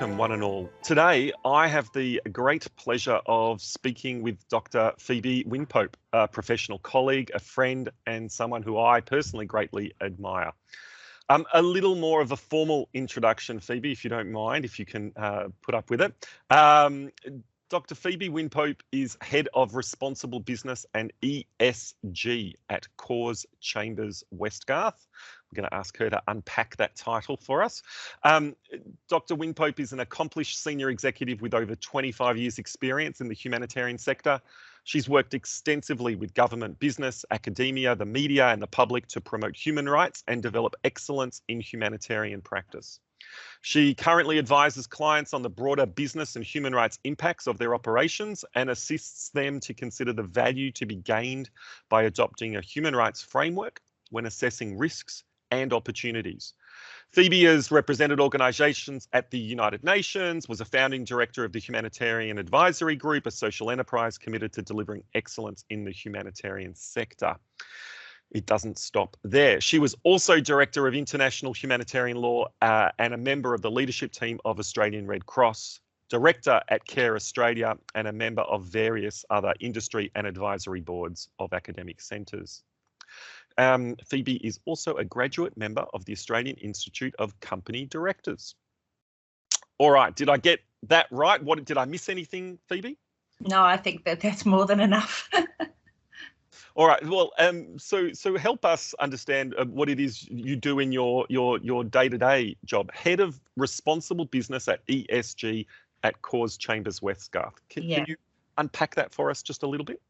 Welcome, one and all. Today, I have the great pleasure of speaking with Dr. Phoebe Wynn-Pope, a professional colleague, a friend, and someone who I personally greatly admire. A little more of a formal introduction, Phoebe, if you don't mind, if you can put up with it. Dr. Phoebe Wynn-Pope is Head of Responsible Business and ESG at Corrs Chambers Westgarth. I'm going to ask her to unpack that title for us. Dr. Wynn-Pope is an accomplished senior executive with over 25 years experience in the humanitarian sector. She's worked extensively with government, business, academia, the media and the public to promote human rights and develop excellence in humanitarian practice. She currently advises clients on the broader business and human rights impacts of their operations and assists them to consider the value to be gained by adopting a human rights framework when assessing risks and opportunities. Phoebe has represented organisations at the United Nations, was a founding director of the Humanitarian Advisory Group, a social enterprise committed to delivering excellence in the humanitarian sector. It doesn't stop there. She was also Director of International Humanitarian Law and a member of the leadership team of Australian Red Cross, Director at Care Australia and a member of various other industry and advisory boards of academic centres. Phoebe is also a graduate member of the Australian Institute of Company Directors. All right, did I get that right? Did I miss anything, Phoebe? No, I think that's more than enough. All right. Well, so help us understand what it is you do in your day-to-day job. Head of Responsible Business at ESG at Corrs Chambers Westgarth. Can you unpack that for us just a little bit?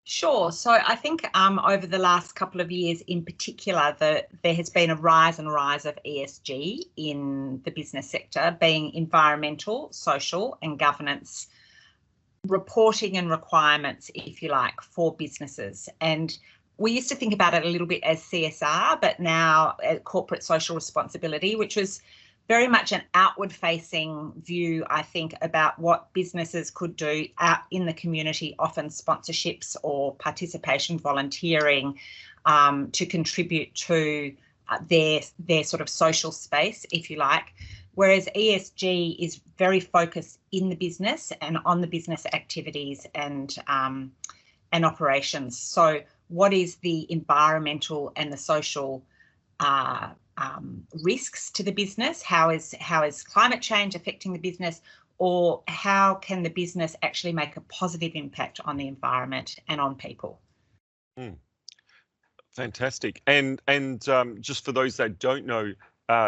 Sure. So I think over the last couple of years in particular, there has been a rise of ESG in the business sector, being environmental, social and governance reporting and requirements, if you like, for businesses. And we used to think about it a little bit as CSR, but now corporate social responsibility, which was very much an outward-facing view, I think, about what businesses could do out in the community, often sponsorships or participation, volunteering, to contribute to their sort of social space, if you like. Whereas ESG is very focused in the business and on the business activities and operations. So what is the environmental and the social risks to the business? How is climate change affecting the business, or how can the business actually make a positive impact on the environment and on people? Fantastic. And just for those that don't know,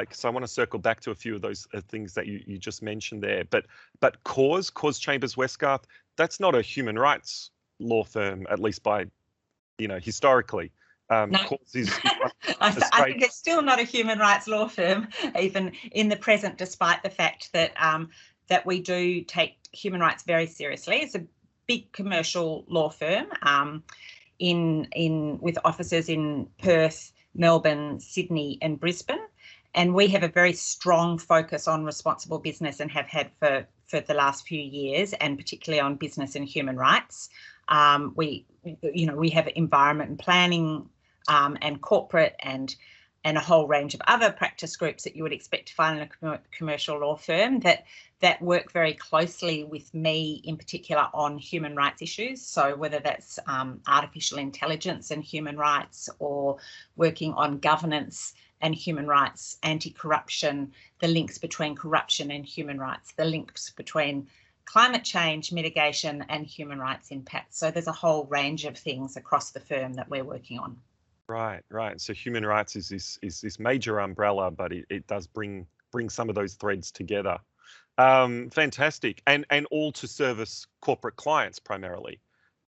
because I want to circle back to a few of those things that you just mentioned there, but Corrs Chambers Westgarth, that's not a human rights law firm, at least by, historically. No, I think it's still not a human rights law firm, even in the present, despite the fact that that we do take human rights very seriously. It's a big commercial law firm with offices in Perth, Melbourne, Sydney and Brisbane. And we have a very strong focus on responsible business and have had for the last few years, and particularly on business and human rights. We have environment and planning and corporate and a whole range of other practice groups that you would expect to find in a commercial law firm that work very closely with me in particular on human rights issues. So whether that's artificial intelligence and human rights, or working on governance and human rights, anti-corruption, the links between corruption and human rights, the links between climate change mitigation and human rights impact. So there's a whole range of things across the firm that we're working on. Right. So human rights is this major umbrella, but it does bring some of those threads together. Fantastic, and all to service corporate clients primarily.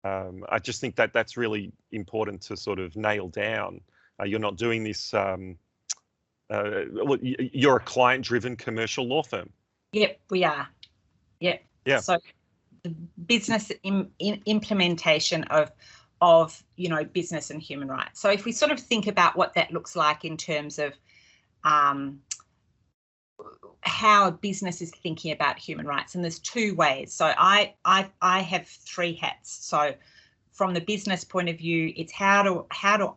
I just think that's really important to sort of nail down. You're not doing this. You're a client-driven commercial law firm. Yep, we are. Yep. Yeah. So the business implementation of business and human rights. So if we sort of think about what that looks like in terms of how a business is thinking about human rights, and there's two ways. So I have three hats. So from the business point of view, it's how do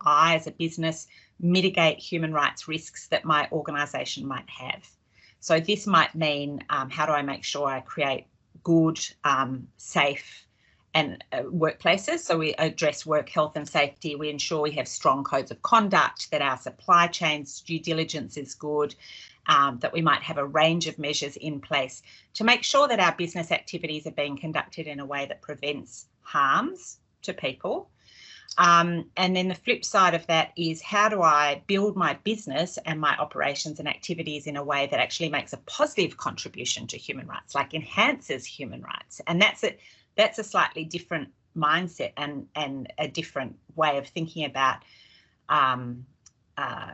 I as a business mitigate human rights risks that my organisation might have. So this might mean how do I make sure I create good, safe and workplaces. So we address work health and safety. We ensure we have strong codes of conduct, that our supply chains due diligence is good, that we might have a range of measures in place to make sure that our business activities are being conducted in a way that prevents harms to people. And then the flip side of that is, how do I build my business and my operations and activities in a way that actually makes a positive contribution to human rights, like enhances human rights? And that's a slightly different mindset and a different way of thinking about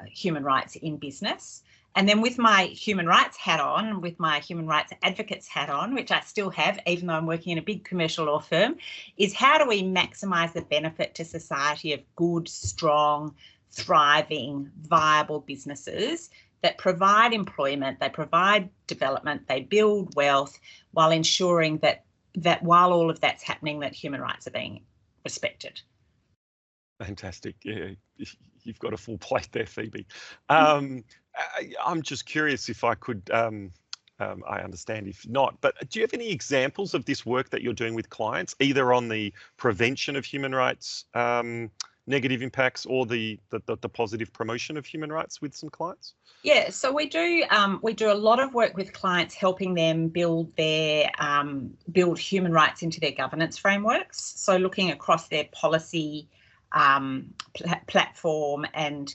human rights in business. And then with my human rights hat on, with my human rights advocates hat on, which I still have, even though I'm working in a big commercial law firm, is how do we maximise the benefit to society of good, strong, thriving, viable businesses that provide employment, they provide development, they build wealth, while ensuring that while all of that's happening, that human rights are being respected. Fantastic. Yeah, you've got a full plate there, Phoebe. I'm just curious if I could, I understand if not, but do you have any examples of this work that you're doing with clients, either on the prevention of human rights negative impacts or the positive promotion of human rights with some clients? Yeah, so we do a lot of work with clients, helping them build human rights into their governance frameworks. So looking across their policy platform and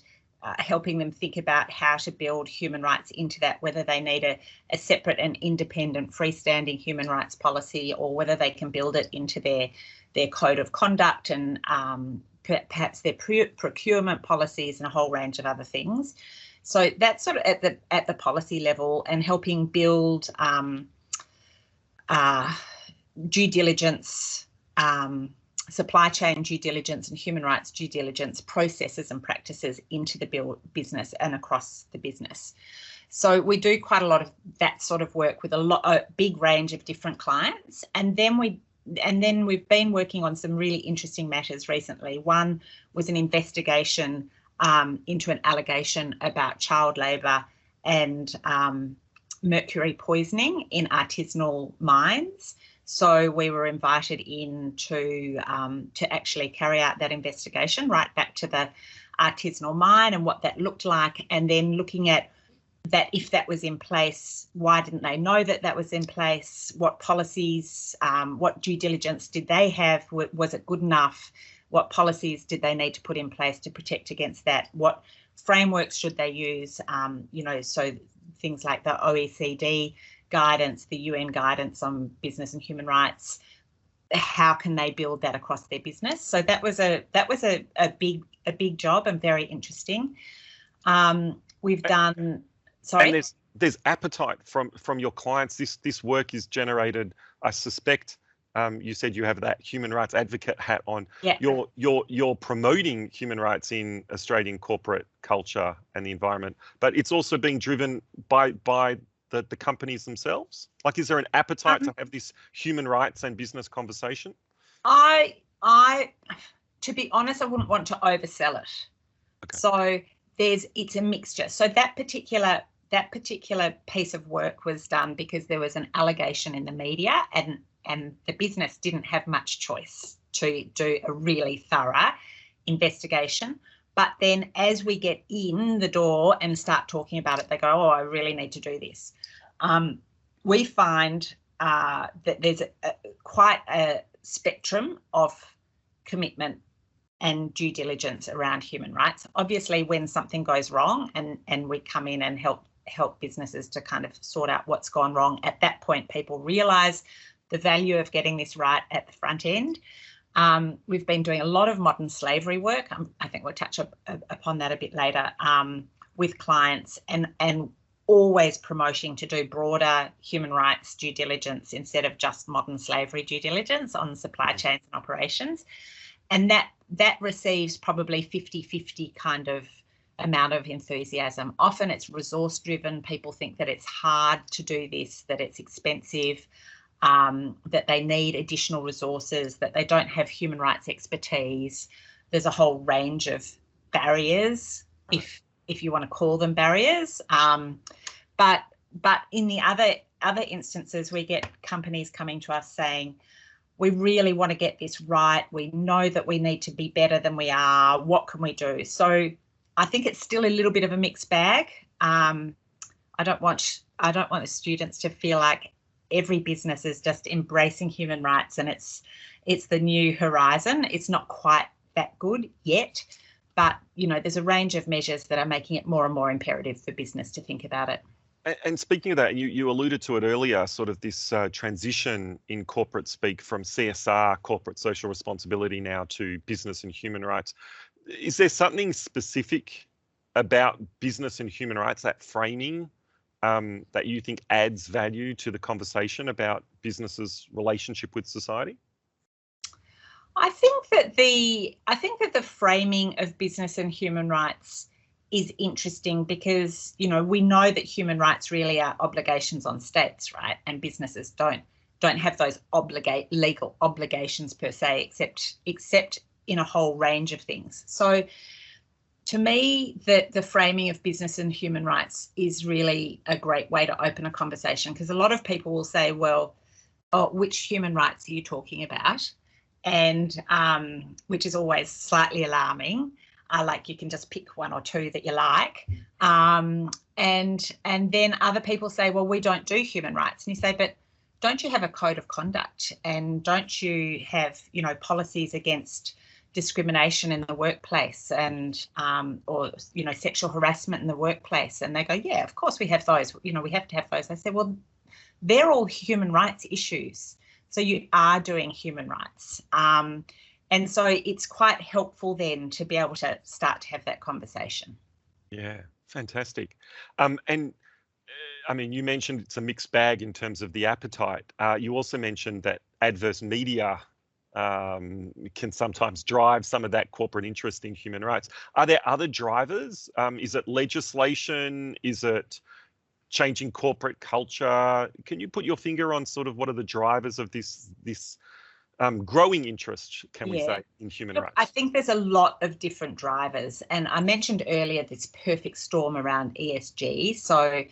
helping them think about how to build human rights into that, whether they need a separate and independent freestanding human rights policy, or whether they can build it into their code of conduct and perhaps their procurement policies and a whole range of other things. So that's sort of at the policy level, and helping build due diligence, supply chain due diligence and human rights due diligence processes and practices into the business and across the business. So we do quite a lot of that sort of work with a big range of different clients. And then we've been working on some really interesting matters recently. One was an investigation into an allegation about child labour and mercury poisoning in artisanal mines. So we were invited in to actually carry out that investigation right back to the artisanal mine and what that looked like, and then looking at that, if that was in place, why didn't they know that was in place? What policies, what due diligence did they have? Was it good enough? What policies did they need to put in place to protect against that? What frameworks should they use? So things like the OECD guidance, the UN guidance on business and human rights, how can they build that across their business? So that was a big job and very interesting. We've done. Sorry. And there's appetite from your clients. This work is generated, I suspect. You said you have that human rights advocate hat on. Yeah. You're promoting human rights in Australian corporate culture and the environment, but it's also being driven by the companies themselves. Like, is there an appetite to have this human rights and business conversation? I to be honest, I wouldn't want to oversell it. Okay. So it's a mixture. So that particular piece of work was done because there was an allegation in the media, and the business didn't have much choice to do a really thorough investigation. But then as we get in the door and start talking about it, they go, oh, I really need to do this. We find that there's quite a spectrum of commitment and due diligence around human rights. Obviously, when something goes wrong and we come in and help businesses to kind of sort out what's gone wrong, at that point, people realise the value of getting this right at the front end. We've been doing a lot of modern slavery work. I think we'll touch upon that a bit later, with clients, and always promoting to do broader human rights due diligence instead of just modern slavery due diligence on supply chains and operations. And that receives probably 50-50 kind of amount of enthusiasm. Often it's resource driven. People think that it's hard to do this, that it's expensive, that they need additional resources, that they don't have human rights expertise. There's a whole range of barriers, if you want to call them barriers. But But in the other instances, we get companies coming to us saying, we really want to get this right. We know that we need to be better than we are. What can we do? So I think it's still a little bit of a mixed bag. I don't want the students to feel like every business is just embracing human rights and it's the new horizon. It's not quite that good yet, but there's a range of measures that are making it more and more imperative for business to think about it. And speaking of that, you alluded to it earlier, sort of this transition in corporate speak from CSR, corporate social responsibility, now to business and human rights. Is there something specific about business and human rights, that framing, that you think adds value to the conversation about business's relationship with society? I think that the framing of business and human rights is interesting because, we know that human rights really are obligations on states, right? And businesses don't have those legal obligations per se, except in a whole range of things. So to me, the framing of business and human rights is really a great way to open a conversation, because a lot of people will say, well, which human rights are you talking about? And which is always slightly alarming. Like you can just pick one or two that you like. And then other people say, well, we don't do human rights. And you say, but don't you have a code of conduct? And don't you have, policies against discrimination in the workplace and or sexual harassment in the workplace? And they go, yeah, of course we have those. We have to have those. I said, well, they're all human rights issues. So you are doing human rights. And so it's quite helpful then to be able to start to have that conversation. Yeah, fantastic. And I mean, you mentioned it's a mixed bag in terms of the appetite. You also mentioned that adverse media can sometimes drive some of that corporate interest in human rights. Are there other drivers? Is it legislation? Is it changing corporate culture? Can you put your finger on sort of what are the drivers of this growing interest, can we say, in human rights? I think there's a lot of different drivers. And I mentioned earlier this perfect storm around ESG. So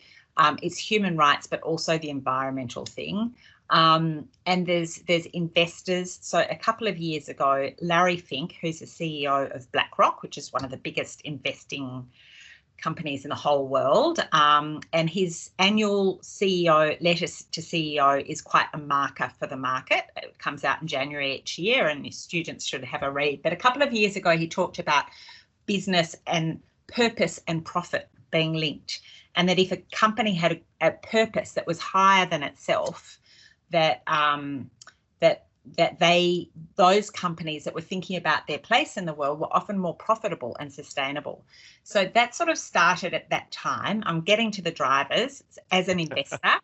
it's human rights, but also the environmental thing. And there's investors. So a couple of years ago, Larry Fink, who's the CEO of BlackRock, which is one of the biggest investing companies in the whole world, and his annual CEO letter to CEO is quite a marker for the market. It comes out in January each year, and his students should have a read. But a couple of years ago, he talked about business and purpose and profit being linked, and that if a company had a purpose that was higher than itself, that those companies that were thinking about their place in the world were often more profitable and sustainable. So that sort of started at that time. I'm getting to the drivers as an investor.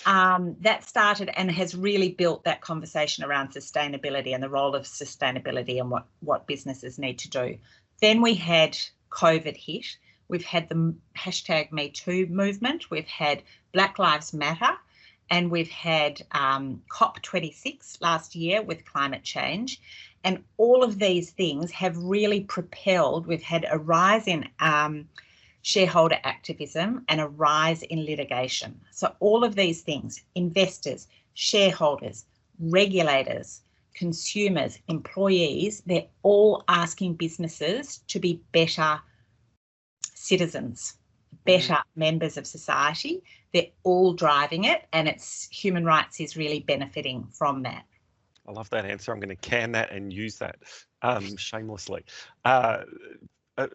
That started and has really built that conversation around sustainability and the role of sustainability and what businesses need to do. Then we had COVID hit. We've had the #MeToo movement. We've had Black Lives Matter. And we've had COP26 last year with climate change. And all of these things have really propelled, we've had a rise in shareholder activism and a rise in litigation. So all of these things, investors, shareholders, regulators, consumers, employees, they're all asking businesses to be better citizens, better members of society. They're all driving it, and it's human rights is really benefiting from that. I love that answer. I'm going to can that and use that shamelessly.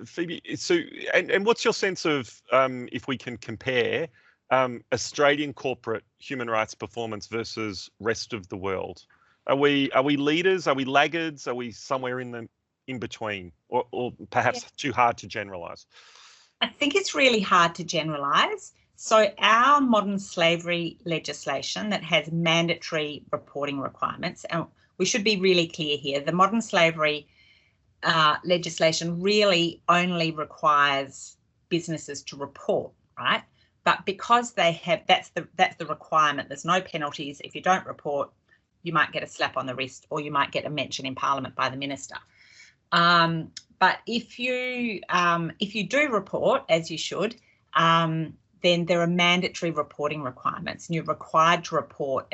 Phoebe, so and what's your sense of if we can compare Australian corporate human rights performance versus rest of the world? Are we leaders? Are we laggards? Are we somewhere in between, or perhaps too hard to generalise? I think it's really hard to generalise. So our modern slavery legislation that has mandatory reporting requirements, and we should be really clear here, the modern slavery legislation really only requires businesses to report, right? But because they have, that's the requirement. There's no penalties. If you don't report, you might get a slap on the wrist, or you might get a mention in Parliament by the minister. But if you do report, as you should, then there are mandatory reporting requirements, and you're required to report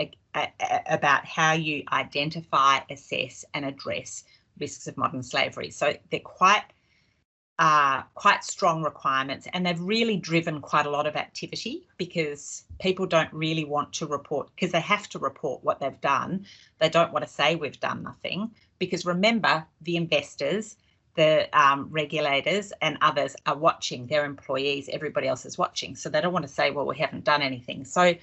about how you identify, assess and address risks of modern slavery. So they're quite strong requirements, and they've really driven quite a lot of activity because people don't really want to report, because they have to report what they've done. They don't want to say we've done nothing, because remember, the investors, the regulators and others are watching, their employees, everybody else is watching. So they don't want to say, well, we haven't done anything. So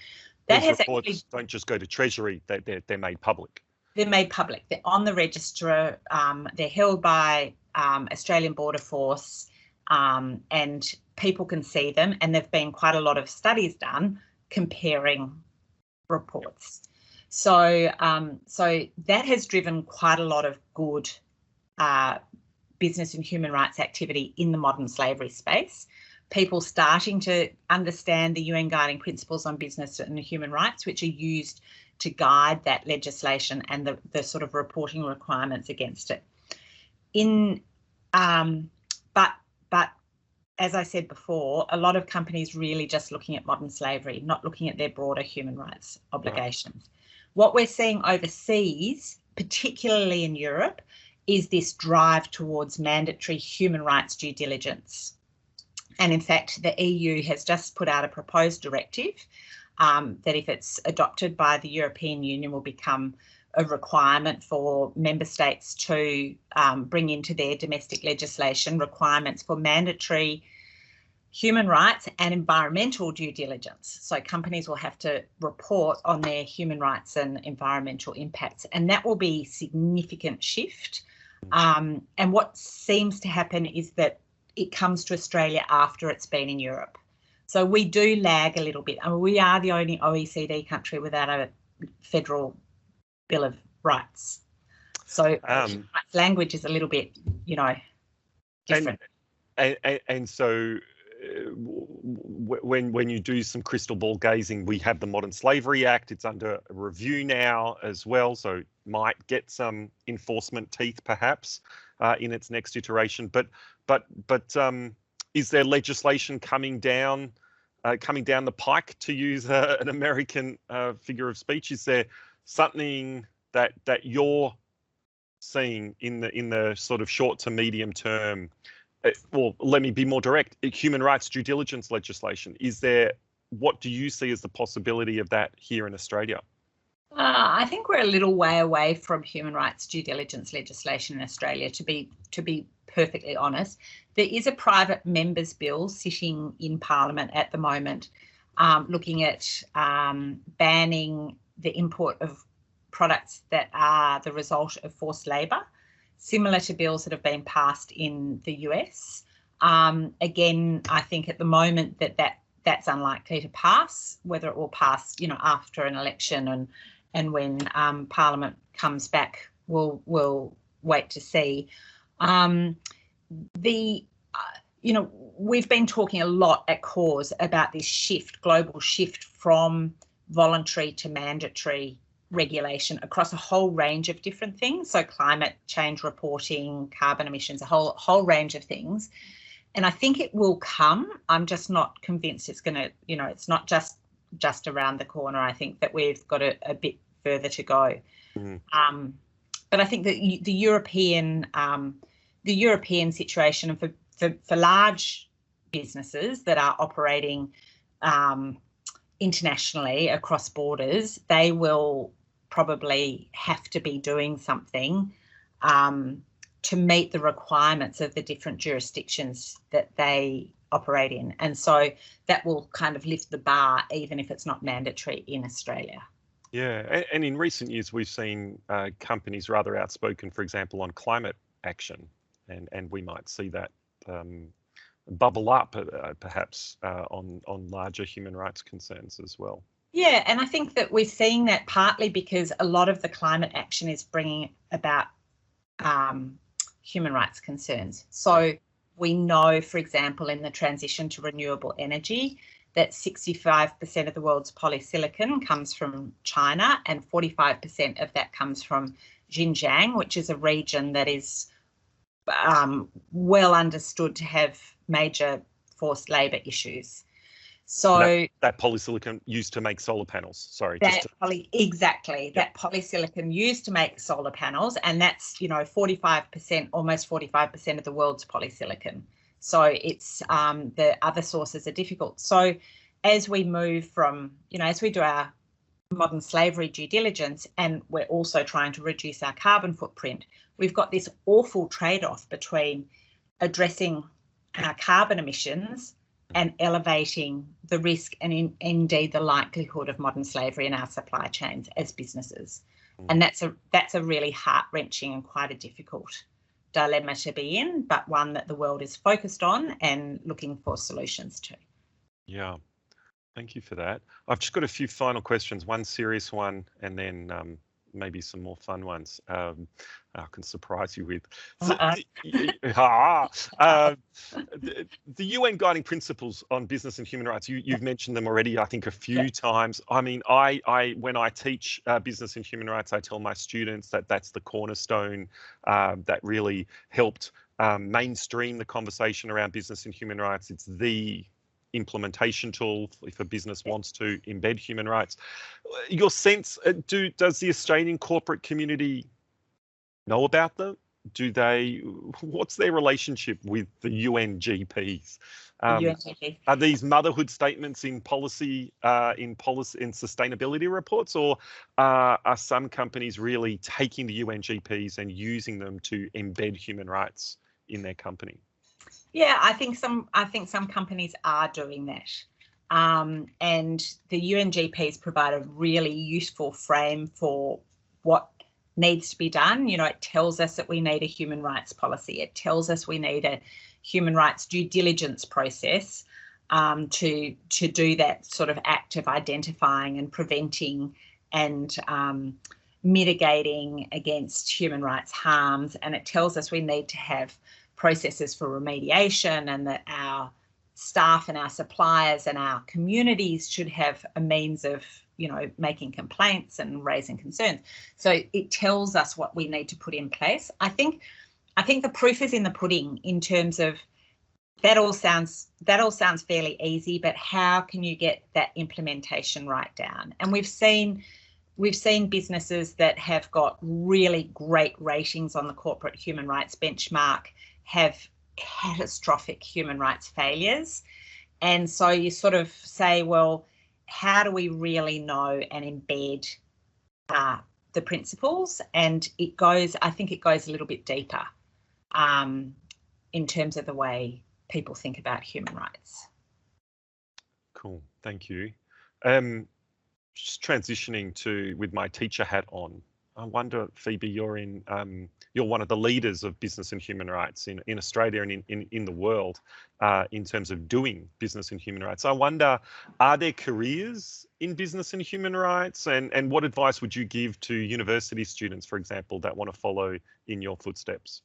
that These has reports actually, don't just go to Treasury, they're made public. They're made public. They're on the register. They're held by Australian Border Force, and people can see them. And there've been quite a lot of studies done comparing reports. So that has driven quite a lot of good business and human rights activity in the modern slavery space. People starting to understand the UN Guiding Principles on Business and Human Rights, which are used to guide that legislation and the sort of reporting requirements against it. But as I said before, a lot of companies really just looking at modern slavery, not looking at their broader human rights obligations. Right. What we're seeing overseas, particularly in Europe, is this drive towards mandatory human rights due diligence. And in fact, the EU has just put out a proposed directive that, if it's adopted by the European Union, will become a requirement for member states to bring into their domestic legislation requirements for mandatory human rights and environmental due diligence. So companies will have to report on their human rights and environmental impacts, and that will be a significant shift. And what seems to happen is that it comes to Australia after it's been in Europe. So we do lag a little bit. I mean, we are the only OECD country without a federal Bill of Rights. So language is a little bit, different. And so when you do some crystal ball gazing, we have the Modern Slavery Act. It's under review now as well, so might get some enforcement teeth perhaps in its next iteration. But is there legislation coming down the pike, to use an American figure of speech? Is there something that you're seeing in the sort of short to medium term? Well, let me be more direct. Human rights due diligence legislation. What do you see as the possibility of that here in Australia? I think we're a little way away from human rights due diligence legislation in Australia, to be perfectly honest. There is a private members bill sitting in Parliament at the moment, looking at banning the import of products that are the result of forced labour, similar to bills that have been passed in the US. Again, I think at the moment that's unlikely to pass. Whether it will pass, after an election and when Parliament comes back, we'll wait to see. We've been talking a lot at Corrs about this global shift from voluntary to mandatory regulation across a whole range of different things. So climate change reporting, carbon emissions, a whole range of things. And I think it will come. I'm just not convinced it's going to, it's not just around the corner. I think that we've got a bit further to go. Mm-hmm. But I think that the European situation, and for large businesses that are operating internationally across borders, they will probably have to be doing something to meet the requirements of the different jurisdictions that they operate in. And so that will kind of lift the bar, even if it's not mandatory in Australia. Yeah, and in recent years, we've seen companies rather outspoken, for example, on climate action, and we might see that bubble up perhaps on larger human rights concerns as well. Yeah, and I think that we're seeing that partly because a lot of the climate action is bringing about human rights concerns. So we know, for example, in the transition to renewable energy, that 65% of the world's polysilicon comes from China, and 45% of that comes from Xinjiang, which is a region that is well understood to have major forced labour issues. So that polysilicon used to make solar panels. Sorry, exactly. That polysilicon used to make solar panels, and that's 45%, almost 45% of the world's polysilicon. So it's the other sources are difficult. So as we move from, as we do our modern slavery due diligence, and we're also trying to reduce our carbon footprint, we've got this awful trade-off between addressing our carbon emissions and elevating the risk and indeed the likelihood of modern slavery in our supply chains as businesses. And that's a really heart-wrenching and quite a difficult dilemma to be in, but one that the world is focused on and looking for solutions to. Yeah, thank you for that. I've just got a few final questions, one serious one, and then maybe some more fun ones I can surprise you with. The UN Guiding Principles on Business and Human Rights, you've mentioned them already, I think, a few times. I mean, when I teach business and human rights, I tell my students that that's the cornerstone that really helped mainstream the conversation around business and human rights. It's the implementation tool if a business wants to embed human rights. Your sense, does the Australian corporate community know about them? What's their relationship with the UNGPs? Are these motherhood statements in policy, in sustainability reports, or are some companies really taking the UNGPs and using them to embed human rights in their company? Yeah, I think some companies are doing that, and the UNGPs provide a really useful frame for what needs to be done. It tells us that we need a human rights policy. It tells us we need a human rights due diligence process to do that sort of act of identifying and preventing and mitigating against human rights harms. And it tells us we need to have processes for remediation, and that our staff and our suppliers and our communities should have a means of, making complaints and raising concerns. So it tells us what we need to put in place. I think the proof is in the pudding in terms of that all sounds fairly easy, but how can you get that implementation right down? And we've seen businesses that have got really great ratings on the corporate human rights benchmark have catastrophic human rights failures. And so you sort of say, well, how do we really know and embed the principles? And I think it goes a little bit deeper in terms of the way people think about human rights. Cool, thank you. Just transitioning with my teacher hat on, I wonder, Phoebe, you're one of the leaders of business and human rights in Australia and in the world in terms of doing business and human rights. I wonder, are there careers in business and human rights? And what advice would you give to university students, for example, that want to follow in your footsteps?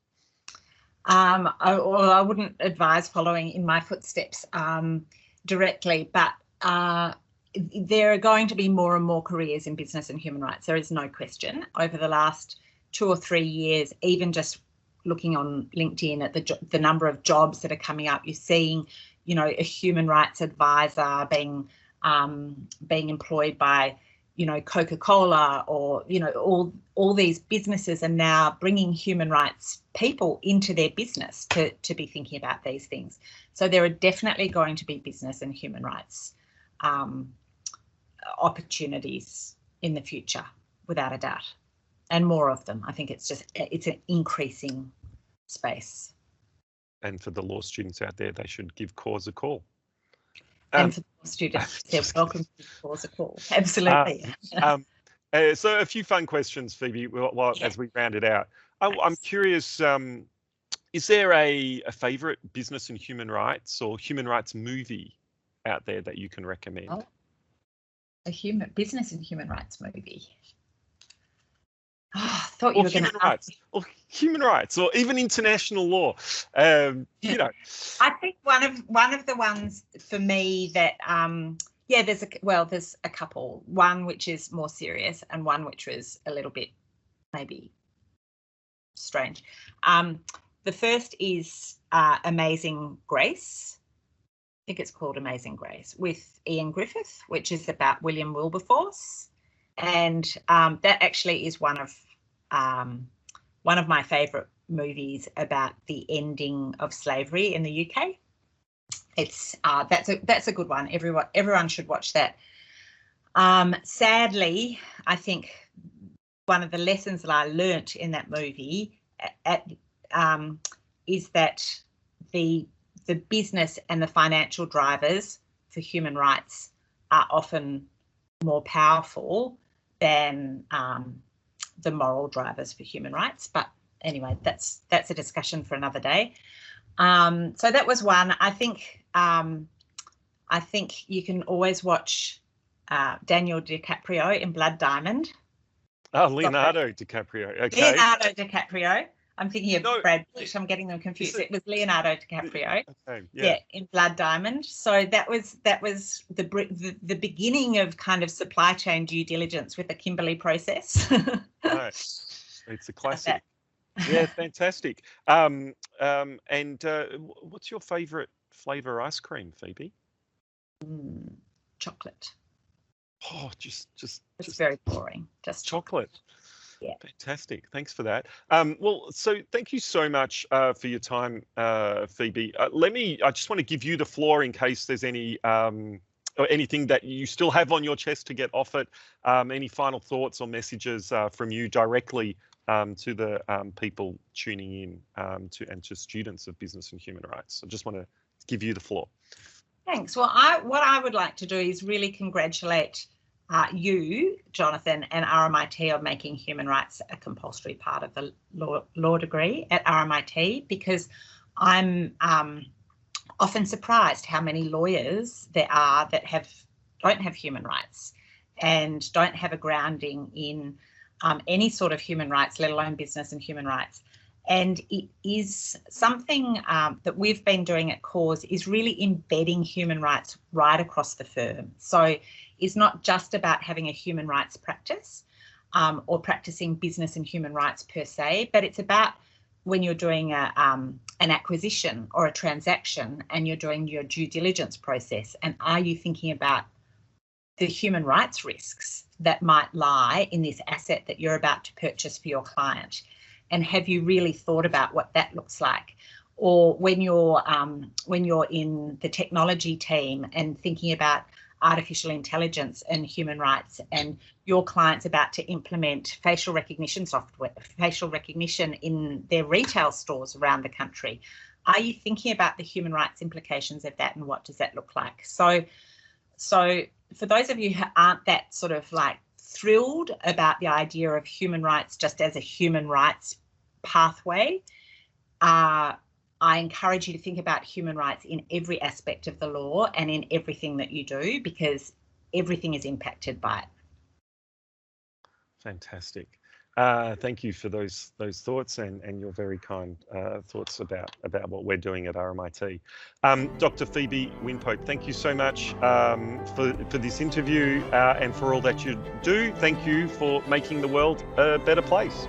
I wouldn't advise following in my footsteps directly, but there are going to be more and more careers in business and human rights. There is no question. Over the last 2 or 3 years, even just looking on LinkedIn at the number of jobs that are coming up, you're seeing, a human rights advisor being employed by, Coca-Cola, or, all these businesses are now bringing human rights people into their business to be thinking about these things. So there are definitely going to be business and human rights opportunities in the future, without a doubt, and more of them. I think it's an increasing space. And for the law students out there, they should give Corrs a call. And for the law students, they're welcome to give Corrs a call. Absolutely. So a few fun questions, Phoebe, as we round it out. I'm curious, is there a favourite business and human rights or human rights movie out there that you can recommend? Oh, business and human rights movie. Oh, I thought you were going to ask. Or human rights, or even international law. I think one of the ones for me that there's a couple. One which is more serious, and one which was a little bit maybe strange. The first is Amazing Grace. I think it's called Amazing Grace, with Ian Griffith, which is about William Wilberforce, and that actually is one of my favourite movies about the ending of slavery in the UK. It's that's a good one. Everyone should watch that. Sadly, I think one of the lessons that I learnt in that movie is that the business and the financial drivers for human rights are often more powerful than the moral drivers for human rights. But anyway, that's a discussion for another day. So that was one. I think you can always watch Daniel DiCaprio in Blood Diamond. Oh, Leonardo DiCaprio. Okay. Leonardo DiCaprio. I'm thinking of Brad Pitt. I'm getting them confused. It was Leonardo DiCaprio. Okay, yeah, in Blood Diamond. So that was the beginning of kind of supply chain due diligence with the Kimberley process. Right. It's a classic. Yeah, fantastic. And what's your favourite flavour ice cream, Phoebe? Chocolate. Oh, just very boring. Just chocolate. Yeah. Fantastic. Thanks for that. Well, so thank you so much for your time, Phoebe. I just want to give you the floor in case there's any or anything that you still have on your chest to get off it. Any final thoughts or messages from you directly to the people tuning in and to students of business and human rights. I just want to give you the floor. Thanks. Well, what I would like to do is really congratulate you, Jonathan, and RMIT on making human rights a compulsory part of the law degree at RMIT, because I'm often surprised how many lawyers there are that don't have human rights and don't have a grounding in any sort of human rights, let alone business and human rights. And it is something that we've been doing at Corrs, is really embedding human rights right across the firm. So it's not just about having a human rights practice or practicing business and human rights per se, but it's about when you're doing an acquisition or a transaction and you're doing your due diligence process, and are you thinking about the human rights risks that might lie in this asset that you're about to purchase for your client? And have you really thought about what that looks like? Or when you're in the technology team and thinking about artificial intelligence and human rights, and your client's about to implement facial recognition software, facial recognition in their retail stores around the country, are you thinking about the human rights implications of that, and what does that look like? So for those of you who aren't that sort of like thrilled about the idea of human rights just as a human rights pathway, I encourage you to think about human rights in every aspect of the law and in everything that you do, because everything is impacted by it. Fantastic. Thank you for those thoughts and your very kind thoughts about what we're doing at RMIT. Dr. Phoebe Wynn-Pope, thank you so much for this interview and for all that you do. Thank you for making the world a better place.